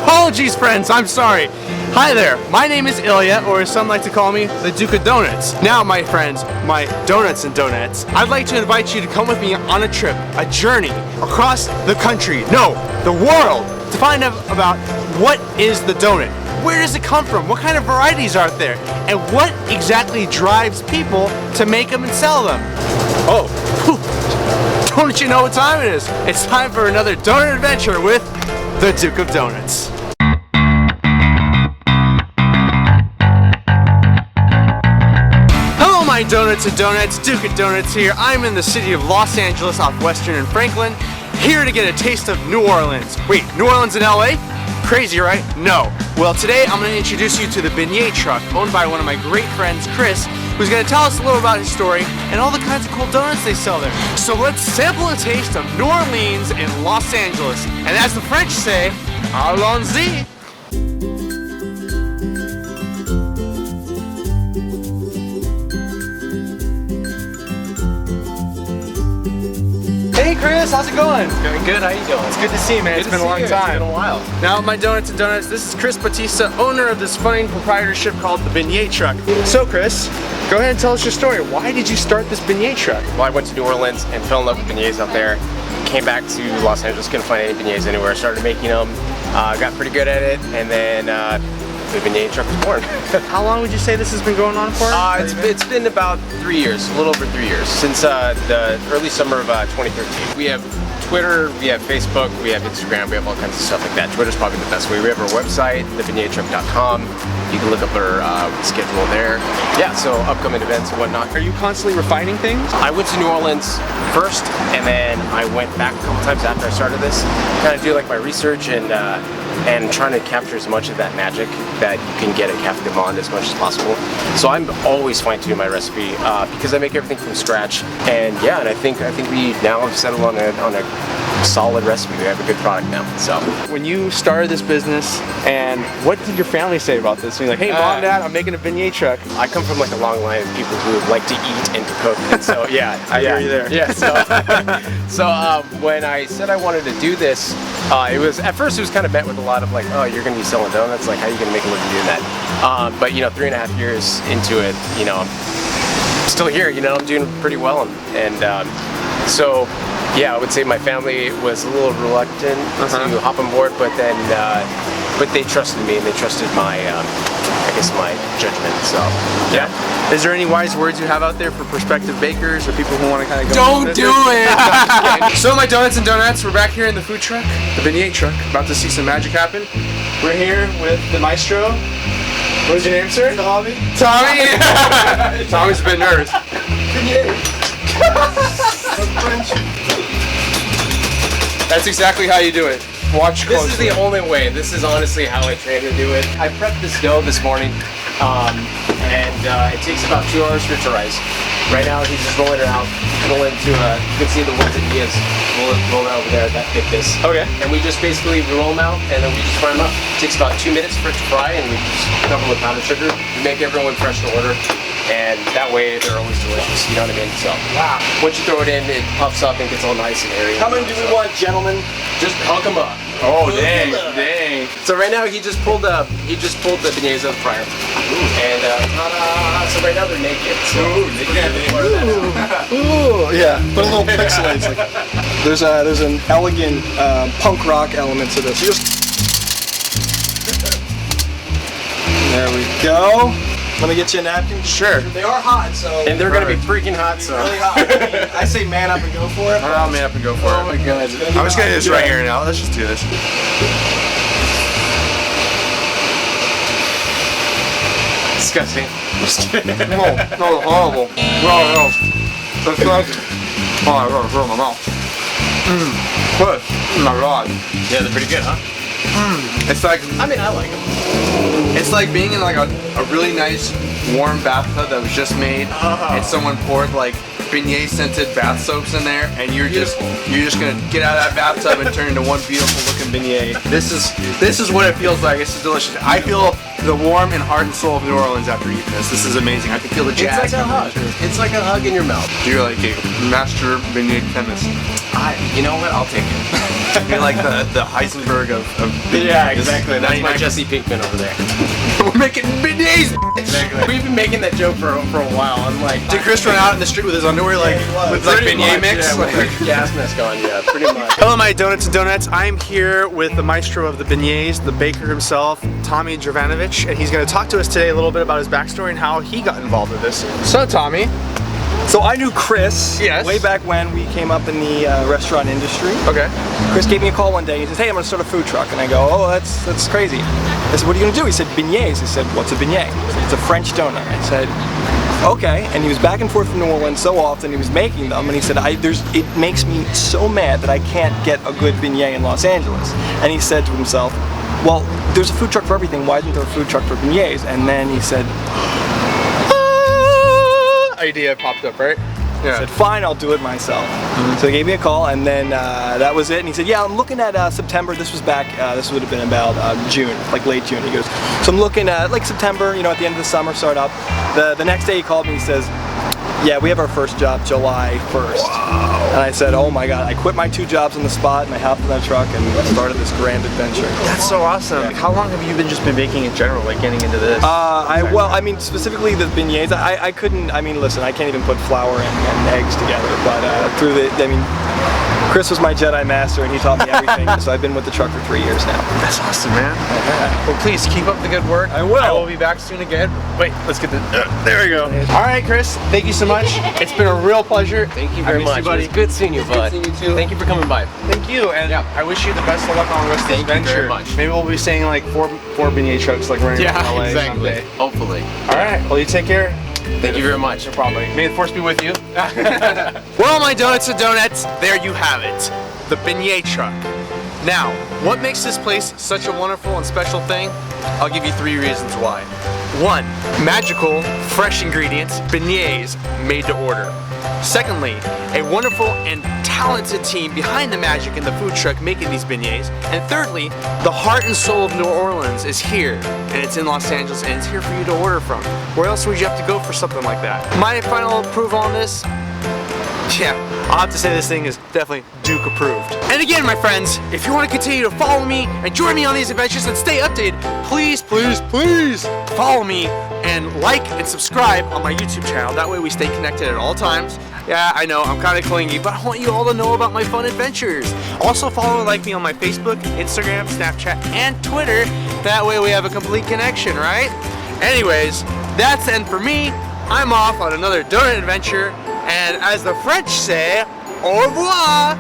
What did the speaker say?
apologies, friends, I'm sorry. Hi there, my name is Ilya, or as some like to call me, the Duke of Donuts. Now, my friends, my donuts and donuts, I'd like to invite you to come with me on a trip, a journey across the country, no, the world, to find out about what is the donut. Where does it come from? What kind of varieties are there? And what exactly drives people to make them and sell them? Oh, don't you know what time it is? It's time for another donut adventure with the Duke of Donuts. Hello, my donuts and donuts. Duke of Donuts here. I'm in the city of Los Angeles off Western and Franklin, here to get a taste of New Orleans. Wait, New Orleans in LA? Crazy, right? No. Well, today I'm going to introduce you to the Beignet Truck, owned by one of my great friends, Chris, who's going to tell us a little about his story and all the kinds of cool donuts they sell there. So let's sample a taste of New Orleans in Los Angeles. And as the French say, allons-y! Hey Chris, how's it going? Doing good, how you doing? It's good to see you, man. It's been a long time. It's been a while. Now, my donuts and donuts, this is Chris Batista, owner of this funny proprietorship called the Beignet Truck. So Chris, go ahead and tell us your story. Why did you start this Beignet Truck? Well, I went to New Orleans and fell in love with beignets out there. Came back to Los Angeles, couldn't find any beignets anywhere. Started making them, got pretty good at it, and then the Beignet Truck was born. How long would you say this has been going on for? It's been about 3 years, a little over 3 years, since the early summer of 2013. We have Twitter, we have Facebook, we have Instagram, we have all kinds of stuff like that. Twitter's probably the best way. We have our website, thebeignetruck.com. You can look up our schedule there. Yeah, so upcoming events and whatnot. Are you constantly refining things? I went to New Orleans first, and then I went back a couple times after I started this. Kind of do like my research and trying to capture as much of that magic that you can get at Cafe du Monde as much as possible. So I'm always fine tuning my recipe because I make everything from scratch. And yeah, and I think we now have settled on a solid recipe. We have a good product now. So when you started this business, and what did your family say about this? You're like, hey mom, dad, I'm making a Beignet Truck. I come from like a long line of people who like to eat and to cook, and so yeah, I hear you there. Yeah, so when I said I wanted to do this, it was at first it was kind of met with a lot of like, oh, you're going to be selling donuts, like how are you going to make a living doing that? But you know, 3.5 years into it, you know, I'm still here. You know, I'm doing pretty well, and so. Yeah, I would say my family was a little reluctant to hop on board, but then, but they trusted me and they trusted my, I guess my judgment. So yeah. Is there any wise words you have out there for prospective bakers or people who want to kind of go? Don't do it. So my donuts and donuts, we're back here in the food truck, the Beignet Truck, about to see some magic happen. We're here with the maestro. What's your name, sir? Tommy. Tommy. Tommy's a bit nervous. That's exactly how you do it. Watch closely. This is the only way. This is honestly how I train to do it. I prepped this dough this morning, and it takes about 2 hours for it to rise. Right now, he's just rolling it out. Roll into you can see the ones that he has. Roll it over there, that thickness. Okay. And we just basically roll them out, and then we just fry them up. It takes about 2 minutes for it to fry, and we just cover with powdered sugar. We make everyone fresh to order. And that way they're always delicious, you know what I mean? So, wow. Once you throw it in, it puffs up and gets all nice and airy. How many do we want, gentlemen? Just hunk them up. Oh, dang, dang. So right now he just pulled the beignets out of the fryer. And ta-da! So right now they're naked. So Ooh, yeah. Put a little pixelates. Like, there's an elegant punk rock element to this. There we go. Let me get you a napkin. Sure. They are hot, so. And they're gonna be freaking hot, so. Really hot. I say man up and go for it. I'll man up and go for it. Oh my god. I'm just gonna do this right here now. Let's just do this. Disgusting. No, horrible. No. That's like, oh, I gotta throw my mouth. Good. Oh my god. Yeah, they're pretty good, huh? It's like, I mean, I like them. It's like being in like a really nice warm bathtub that was just made, and someone poured like beignet scented bath soaps in there, and you're just gonna get out of that bathtub and turn into one beautiful looking beignet. This is what it feels like. This is delicious. I feel the warm and heart and soul of New Orleans after eating this. This is amazing. I can feel the jazz. It's like a hug. It's like a hug in your mouth. You're like a master beignet chemist. You know what? I'll take it. You're like the Heisenberg of Yeah, exactly. That's my Jesse Pinkman over there. We're making beignets. Exactly. We've been making that joke for a while. I'm like, Did Chris run out in the street with his underwear with like beignet mix? Yeah, with gas mask on, yeah, pretty much. Hello, my donuts and donuts. I'm here with the maestro of the beignets, the baker himself, Tommy Jovanovich, and he's going to talk to us today a little bit about his backstory and how he got involved with this. So, Tommy. So I knew Chris Yes. way back when we came up in the restaurant industry. Okay. Chris gave me a call one day. He says, "Hey, I'm gonna start a food truck." And I go, "Oh, that's crazy." I said, "What are you gonna do?" He said, "Beignets." I said, "What's a beignet?" He said, "It's a French donut." I said, "Okay." And he was back and forth from New Orleans so often. He was making them, and he said, "It makes me so mad that I can't get a good beignet in Los Angeles." And he said to himself, "Well, there's a food truck for everything. Why isn't there a food truck for beignets?" And then he said, idea popped up, right? I said, "Fine, I'll do it myself." So he gave me a call, and then that was it. And he said, "Yeah, I'm looking at September." This was back, this would have been about June, like late June. He goes, "So I'm looking at like September, you know, at the end of the summer, start up." The next day he called me, he says, "Yeah, we have our first job July 1st. Wow. And I said, "Oh my God." I quit my 2 jobs on the spot, and I hopped in that truck and started this grand adventure. That's so awesome. Yeah. How long have you been just baking in general, like getting into this? I mean, specifically the beignets, I couldn't, I mean, listen, I can't even put flour and eggs together, but Chris was my Jedi master, and he taught me everything, so I've been with the truck for 3 years now. That's awesome, man. Well, please keep up the good work. I will. I will be back soon again. Wait, let's get the. There we go. All right, Chris. Thank you so much. It's been a real pleasure. Thank you very much. You, buddy. It's good seeing you, bud. Good seeing you too. Thank you for coming by. Thank you, and I wish you the best of luck on the rest of this Thank you venture. very much. Maybe we'll be seeing like four beignet trucks like running around LA someday. Hopefully. All right. Well, you take care. Thank you very much. No problem. May the force be with you. Well, my donuts and donuts, there you have it. The Beignet Truck. Now, what makes this place such a wonderful and special thing? I'll give you 3 reasons why. 1. Magical, fresh ingredients, beignets made to order. Secondly, a wonderful and talented team behind the magic in the food truck making these beignets. And thirdly, the heart and soul of New Orleans is here, and it's in Los Angeles, and it's here for you to order from. Where else would you have to go for something like that? My final approval on this? Yeah, I'll have to say this thing is definitely Duke approved. And again, my friends, if you want to continue to follow me and join me on these adventures and stay updated, please, please, please follow me and like and subscribe on my YouTube channel. That way we stay connected at all times. Yeah, I know, I'm kind of clingy, but I want you all to know about my fun adventures. Also follow and like me on my Facebook, Instagram, Snapchat, and Twitter. That way we have a complete connection, right? Anyways, that's the end for me. I'm off on another donut adventure. And as the French say, au revoir!